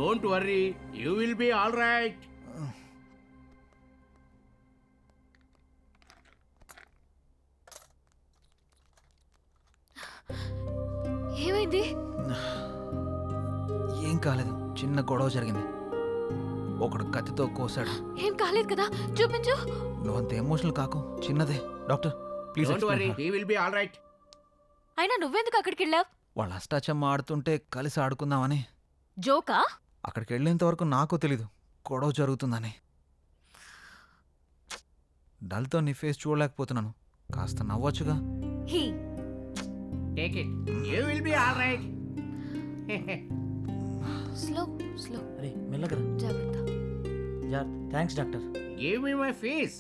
Don't worry, you will be all right. ఏమైంది? ఏం కాలేదు, చిన్న గొడవ జరిగింది. ఒకడు కత్తితో కోసాడు. ఏం కాలేదు కదా, చూపించు. నువ్వంత ఎమోషనల్ కాకు, చిన్నదే. Doctor please. Don't worry, he will be all right. అయినా నువ్వెందుకు అక్కడికి వెళ్ళావు? వాళ్ళు అష్టాచమ్మ ఆడుతుంటే కలిసి ఆడుకుందామని. జోకా? అక్కడికి వెళ్ళేంత వరకు నాకు తెలీదు గొడవ జరుగుతుందని. డల్తో నీ ఫేస్ చూడలేకపోతున్నాను, కాస్త నవ్వొచ్చుగా. He take it, you will be all right. Slow slow. అరే మెల్లగరా. జాగ్రత్త. Thanks doctor. Give me my fees.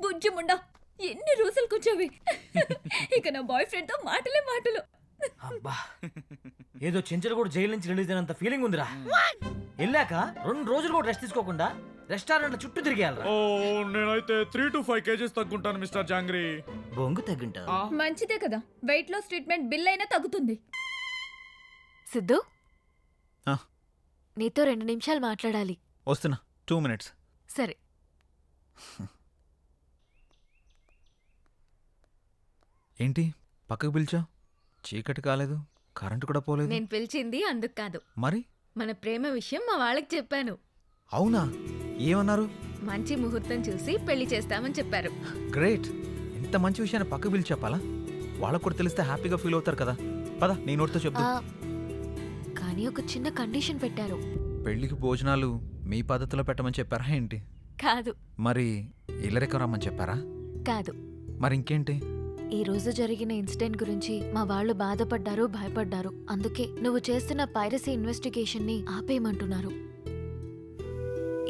బుజ్జి ముండా, ఎన్ని రోజులకు వచ్చావి? ఇక నా బాయ్ ఫ్రెండ్ తో మాటలే మాటలు. అబ్బా, ఏదో చెంచలు కూడా జైలు నుంచి రిలీజ్ అయినంత ఫీలింగ్ ఉందిరా. వెళ్ళాక 2 రోజులు కూడా రెస్ట్ తీసుకోకుండా రెస్టారెంట్ చుట్టూ తిరిగేయాలరా. ఓ నేనైతే 3 to 5 kgs తగ్గుంటాను మిస్టర్ జాంగ్రీ. బొంగు తగ్గింటా. మంచిదే కదా, వెయిట్ లాస్ ట్రీట్మెంట్ బిల్ అయినా తగ్గుతుంది. సిద్ధు, ఆ. నీతో 2 నిమిషాలు మాట్లాడాలి. వస్తున్నా, 2 minutes. సరే. ఏంటి పక్కకు పిలిచా? చీకటి కాలేదు, కరెంటు కూడా పోలేదు. నేను పిలిచింది అందుకు కాదు, మరి మన ప్రేమ విషయం మా వాళ్ళకి చెప్పాను. అవునా? ఏమన్నారు? మంచి ముహూర్తం చూసి పెళ్లి చేస్తామని చెప్పారు. గ్రేట్. ఇంత మంచి విషయాన్ని పక్కకు పిలిచి చెప్పాలా? వాళ్ళకు కూడా తెలిస్తే హ్యాపీగా ఫీల్ అవుతారు కదా. పద నీ నోటితో చెప్తా. కానీ ఒక చిన్న కండిషన్ పెట్టారు. పెళ్లికి భోజనాలు మీ పద్ధతిలో పెట్టమని చెప్పారా ఏంటి? కాదు. మరి ఇల్లరికం రమ్మని చెప్పారా? కాదు. మరి ఇంకేంటి? ఈ రోజు జరిగిన ఇన్సిడెంట్ గురించి మా వాళ్ళు బాధపడ్డారు, భయపడ్డారు. అందుకే నువ్వు చేస్తున్న పైరసీ ఇన్వెస్టిగేషన్ ని ఆపేయమంటున్నారు.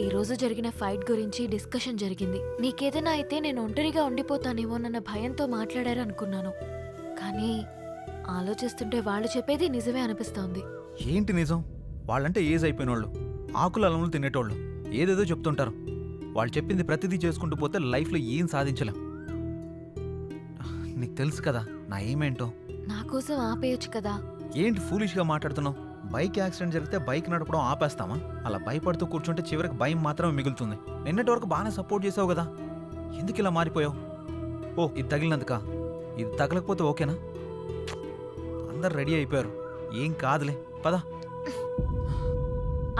ఈ రోజు జరిగిన ఫైట్ గురించి డిస్కషన్ జరిగింది. నీకేదైనా అయితే నేను ఒంటరిగా ఉండిపోతానేమోనన్న భయంతో మాట్లాడారనుకున్నాను. కానీ ఆలోచిస్తుంటే వాళ్ళు చెప్పేది నిజమే అనిపిస్తోంది. ఏంటి నిజం? వాళ్ళంటే ఏజ్ అయిపోయినోళ్ళు, ఆకులు అలములు తినేటోళ్ళు, ఏదేదో చెప్తుంటారు. వాళ్ళు చెప్పింది ప్రతిదీ చేసుకుంటూ పోతే లైఫ్లో ఏం సాధించలేం. నీకు తెలుసు కదా నా ఏమేంటో. నా కోసం ఆపేయొచ్చు కదా. ఏంటి ఫూలిష్గా మాట్లాడుతున్నావు? బైక్ యాక్సిడెంట్ జరిగితే బైక్ నడపడం ఆపేస్తామా? అలా భయపడుతూ కూర్చుంటే చివరికి భయం మాత్రమే మిగులుతుంది. నిన్నటి వరకు బాగానే సపోర్ట్ చేసావు కదా, ఎందుకు ఇలా మారిపోయావు? ఓ ఇది తగిలినందుక? ఇది తగలకపోతే ఓకేనా? అందరు రెడీ అయిపోయారు, ఏం కాదులే, పద.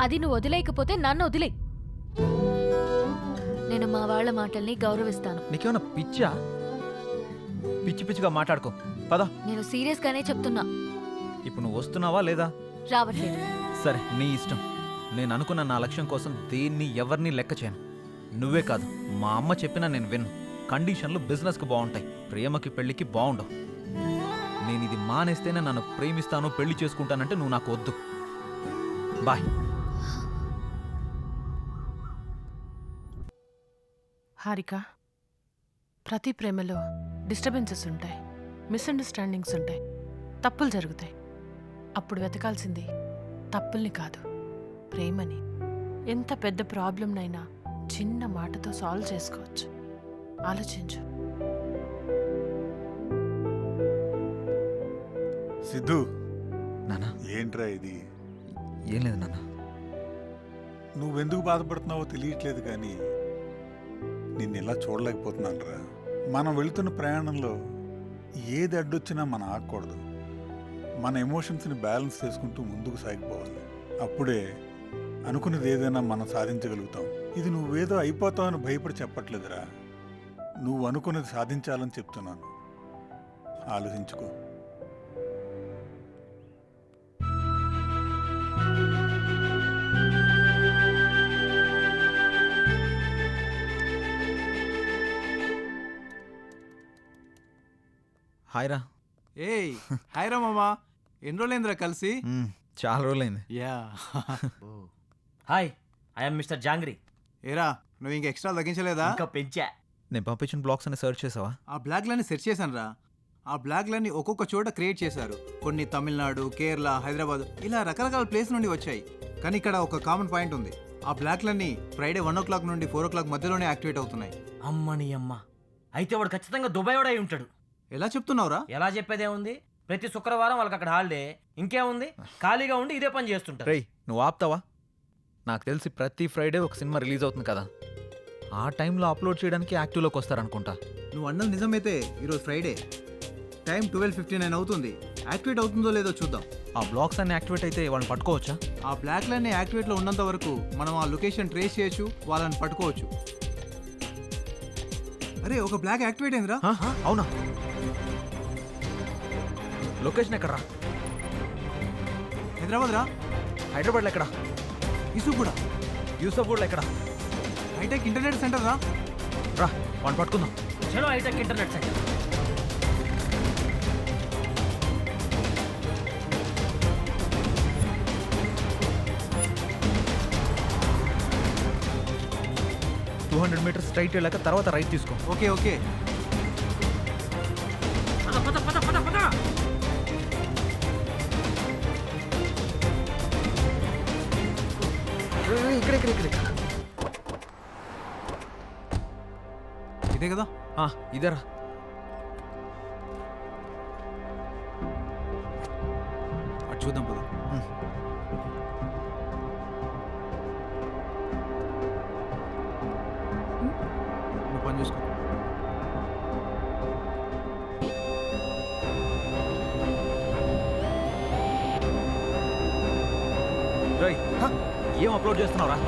అది నువ్వు వదిలేయకపోతే నన్ను వదిలే. నేను మా వాళ్ళ మాటల్ని గౌరవిస్తాను. నీకేమన్నా పిచ్చా? పిచ్చి పిచ్చిగా మాట్లాడుకో, పద. నేను సీరియస్ గానే చెప్తున్నా. ఇప్పుడు నువ్వు వస్తున్నావా లేదా? రావట్లేదు. సరే నీ ఇష్టం. నేను అనుకున్న నా లక్ష్యం కోసం దేన్ని ఎవరిని లెక్క చేయను. నువ్వే కాదు, మా అమ్మ చెప్పినా నేను విన్ను. కండిషన్లు బిజినెస్కి బాగుంటాయి, ప్రేమకి పెళ్లికి బాగుండవు. నేను ఇది మానేస్తేనే నన్ను ప్రేమిస్తాను, పెళ్లి చేసుకుంటానంటే నువ్వు నాకు వద్దు. బాయ్. హారిక, ప్రతి ప్రేమలో డిస్టర్బెన్సెస్ ఉంటాయి, మిస్అండర్స్టాండింగ్స్ ఉంటాయి, తప్పులు జరుగుతాయి. అప్పుడు వెతకాల్సింది తప్పుల్ని కాదు, ప్రేమని. ఎంత పెద్ద ప్రాబ్లంనైనా చిన్న మాటతో సాల్వ్ చేసుకోవచ్చు. ఆలోచించు. సిద్ధు, నానా. ఏంట్రా ఇది? ఏం లేదు నాన్న. నువ్వెందుకు బాధపడుతున్నావో తెలియట్లేదు కానీ నిన్ను ఇలా చూడలేకపోతున్నాను రా. మనం వెళుతున్న ప్రయాణంలో ఏది అడ్డొచ్చినా మనం ఆగకూడదు. మన ఎమోషన్స్ని బ్యాలెన్స్ చేసుకుంటూ ముందుకు సాగిపోవాలి. అప్పుడే అనుకున్నది ఏదైనా మనం సాధించగలుగుతాం. ఇది నువ్వేదో అయిపోతావని భయపడి చెప్పట్లేదురా, నువ్వు అనుకున్నది సాధించాలని చెప్తున్నాను. ఆలోచించుకో. హాయ్ రా. ఏయ్ హాయ్ రా మామా, ఎన్ని రోజులైందిరా కలిసి? చాలా రోజులైంది. Yeah. Hi, I'm mister jangri. ఏరా నువ్వు ఇంకా ఎక్స్ట్రా తగ్గించలేదా? ఇంకా పెంచా. నేను పంపించిన బ్లాగ్స్ అన్ని సెర్చ్ చేసావా? ఆ బ్లాగ్లన్నీ సెర్చ్ చేశాను రా. ఆ బ్లాగ్లన్నీ ఒక్కొక్క చోట క్రియేట్ చేశారు. కొన్ని తమిళనాడు, కేరళ, హైదరాబాద్ ఇలా రకరకాల ప్లేస్ నుండి వచ్చాయి. కానీ ఇక్కడ ఒక కామన్ పాయింట్ ఉంది. ఆ బ్లాగ్లన్నీ ఫ్రైడే 1 o'clock నుండి 4 o'clock మధ్యలోనే యాక్టివేట్ అవుతున్నాయి. అమ్మని అమ్మ, అయితే వాడు ఖచ్చితంగా దుబాయ్ వాడు అయి ఉంటాడు. ఎలా చెప్తున్నావురా? ఎలా చెప్పేదే ఉంది, ప్రతి శుక్రవారం వాళ్ళకి అక్కడ హాలిడే. ఇంకేముంది, ఖాళీగా ఉండి ఇదే పని చేస్తుంటారు. రేయ్ నువ్వు ఆపుతావా? నాకు తెలిసి ప్రతి ఫ్రైడే ఒక సినిమా రిలీజ్ అవుతుంది కదా, ఆ టైంలో అప్లోడ్ చేయడానికి యాక్టివ్లోకి వస్తారనుకుంటా. నువ్వు అన్నది నిజమైతే ఈరోజు ఫ్రైడే, టైం 12:59 అవుతుంది. యాక్టివేట్ అవుతుందో లేదో చూద్దాం. ఆ బ్లాక్స్ అన్ని యాక్టివేట్ అయితే వాళ్ళని పట్టుకోవచ్చా? ఆ బ్లాక్ లైన్ యాక్టివేట్లో ఉన్నంత వరకు మనం ఆ లొకేషన్ ట్రేస్ చేయొచ్చు, వాళ్ళని పట్టుకోవచ్చు. అరే ఒక బ్లాక్ యాక్టివేట్ అయిందిరా. అవునా? లొకేషన్ ఎక్కడరా? హైదరాబాద్ రా. హైదరాబాద్లో ఎక్కడ? ఇసుగూడ. యూసఫ్గూడలో ఎక్కడ? హైటెక్ ఇంటర్నెట్ సెంటర్ రా. రా వాడిని పట్టుకుందాం. చలో hitech internet centre. Two 200 metres straight వెళ్ళాక తర్వాత రైట్ తీసుకో. Okay okay. ఇక్కడ ఇక్కడ ఇక్కడ ఇక్కడ. ఇదే కదా? ఇదేరా. అటు చూద్దాం పద. నువ్వు పని చూసుకో. రేయ్, ఏం అప్లోడ్ చేస్తున్నావురా?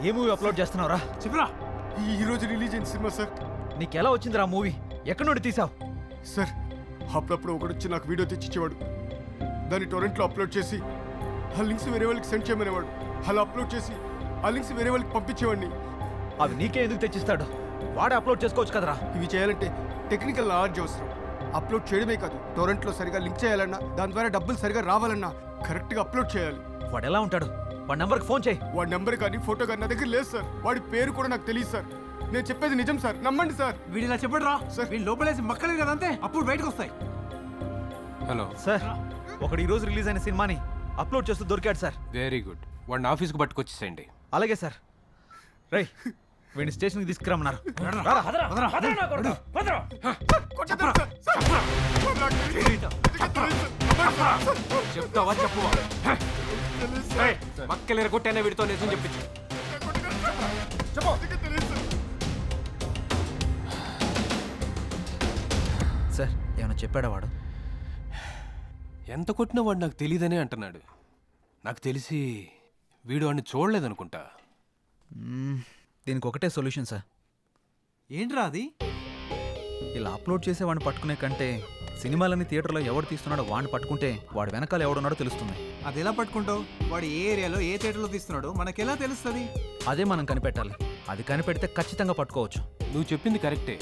ఏ మూవీ అప్లోడ్ చేస్తున్నావురా? చెప్పరా? ఈ రోజు రిలీజ్ అయిన సినిమా సార్. నీకెలా వచ్చిందిరా మూవీ? ఎక్కడి నుండి తీసావు? సార్ అప్పుడప్పుడు ఒకడు వచ్చి నాకు వీడియో తెచ్చిచ్చేవాడు. దాన్ని టొరెంట్లో అప్లోడ్ చేసి ఆ లింక్స్ వేరే వాళ్ళకి సెండ్ చేయమనేవాడు. అలా అప్లోడ్ చేసి ఆ లింక్స్ వేరే వాళ్ళకి పంపించేవాడిని. అవి నీకే ఎందుకు తెచ్చిస్తాడు? వాడే అప్లోడ్ చేసుకోవచ్చు కదరా. ఇవి చేయాలంటే టెక్నికల్ నాలెడ్జ్ అవసరం. అప్లోడ్ చేయడమే కాదు, టొరెంట్లో సరిగా లింక్ చేయాలన్నా, దాని ద్వారా డబ్బులు సరిగా రావాలన్నా కరెక్ట్గా అప్లోడ్ చేయాలి. వాడు ఎలా ఉంటాడు? వాడి నెంబర్కి ఫోన్ చేయి. వాడి నెంబర్ కానీ ఫోటో కానీ నా దగ్గర లేదు సార్. వాడి పేరు కూడా నాకు తెలియదు సార్. నేను చెప్పేది నిజం సార్, నమ్మండి సార్. వీడు ఇలా చెప్పడు రా. సార్. వీళ్ళు లోపలేసి మక్కలే కదా అంతే, అప్పుడు బయటకు వస్తాయి. హలో సార్, ఒకడు ఈ రోజు రిలీజ్ అయిన సినిమాని అప్లోడ్ చేస్తూ దొరికాడు సార్. Very good. వాడిని ఆఫీస్కి పట్టుకొచ్చేసేయండి. అలాగే సార్. రేయ్ వీడిని స్టేషన్కి తీసుకురమ్మన్నారు. చెప్తావా చెప్పువా? మక్కలేరు కొట్టైనా వీడితో నిజం చెప్పించు. సార్ ఏమైనా చెప్పాడా వాడు? ఎంత కొట్టినా వాడు నాకు తెలియదనే అంటున్నాడు. నాకు తెలిసి వీడు వాడిని చూడలేదనుకుంటా. దీనికి ఒకటే సొల్యూషన్ సార్. ఏంట్రా అది? ఇలా అప్లోడ్ చేసే వాడిని పట్టుకునే కంటే సినిమాలని థియేటర్లో ఎవడు తీస్తున్నాడో వాడిని పట్టుకుంటే వాడు వెనకాల ఎవడున్నాడో తెలుస్తుంది. అది ఎలా పట్టుకుంటావు? వాడు ఏ ఏరియాలో ఏ థియేటర్లో తీస్తున్నాడో మనకెలా తెలుస్తుంది? అదే మనం కనిపెట్టాలి. అది కనిపెడితే ఖచ్చితంగా పట్టుకోవచ్చు. నువ్వు చెప్పింది కరెక్టే,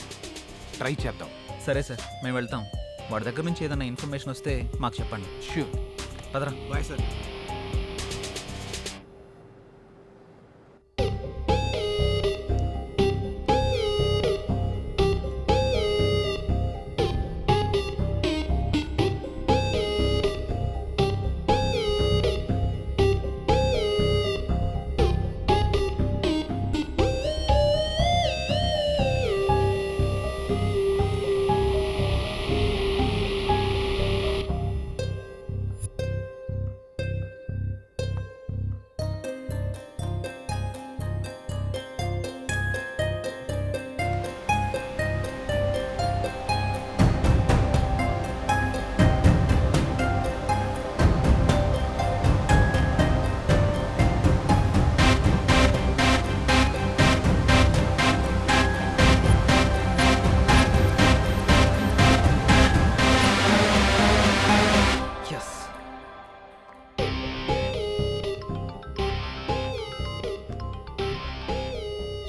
ట్రై చేద్దాం. సరే సార్, మేము వెళ్తాం. వాడి దగ్గర నుంచి ఏదైనా ఇన్ఫర్మేషన్ వస్తే మాకు చెప్పండి. ష్యూర్. పదరా. Bye sir.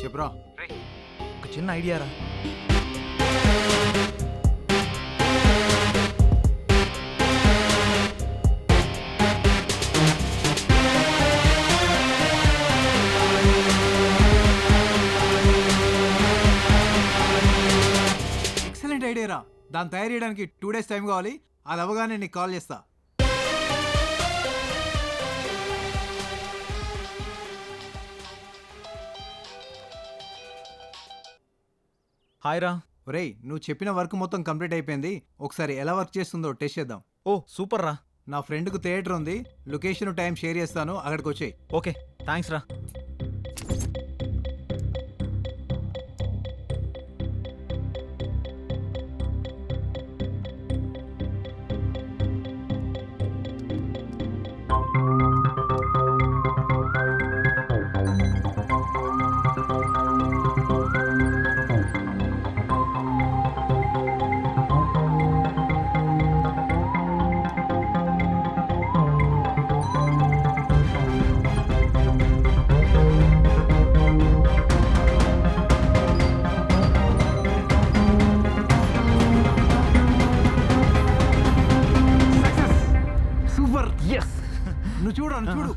చెప్పురా. ఒక చిన్న ఐడియా రా. దాన్ని తయారు చేయడానికి 2 days టైం కావాలి. అది అవ్వగానే నీకు కాల్ చేస్తా. హాయ్ రా. ఒరేయ్, నువ్వు చెప్పిన వర్క్ మొత్తం కంప్లీట్ అయిపోయింది. ఒకసారి ఎలా వర్క్ చేస్తుందో టెస్ట్ చేద్దాం. ఓ సూపర్ రా. నా ఫ్రెండ్కు థియేటర్ ఉంది, లొకేషన్ టైం షేర్ చేస్తాను, అక్కడికి వచ్చేయి. ఓకే థ్యాంక్స్ రా. సూపర్. నువ్వు చూడు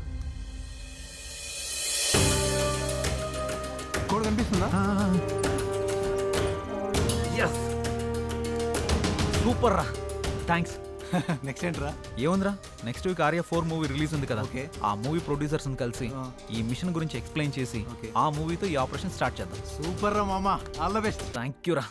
కోడ్ కనిపిస్తుందా? సూపర్ రా. థ్యాంక్స్. నెక్స్ట్ ఏంట్రా? ఏముందిరా, next week Arya 4 movie release ఉంది కదా. ఓకే. ఆ మూవీ ప్రొడ్యూసర్స్ కలిసి ఆ. ఈ మిషన్ గురించి ఎక్స్ప్లెయిన్ చేసి ఓకే. ఆ మూవీతో ఈ ఆపరేషన్ స్టార్ట్ చేద్దాం. సూపర్ రా మామా, all the best. Thank you రా.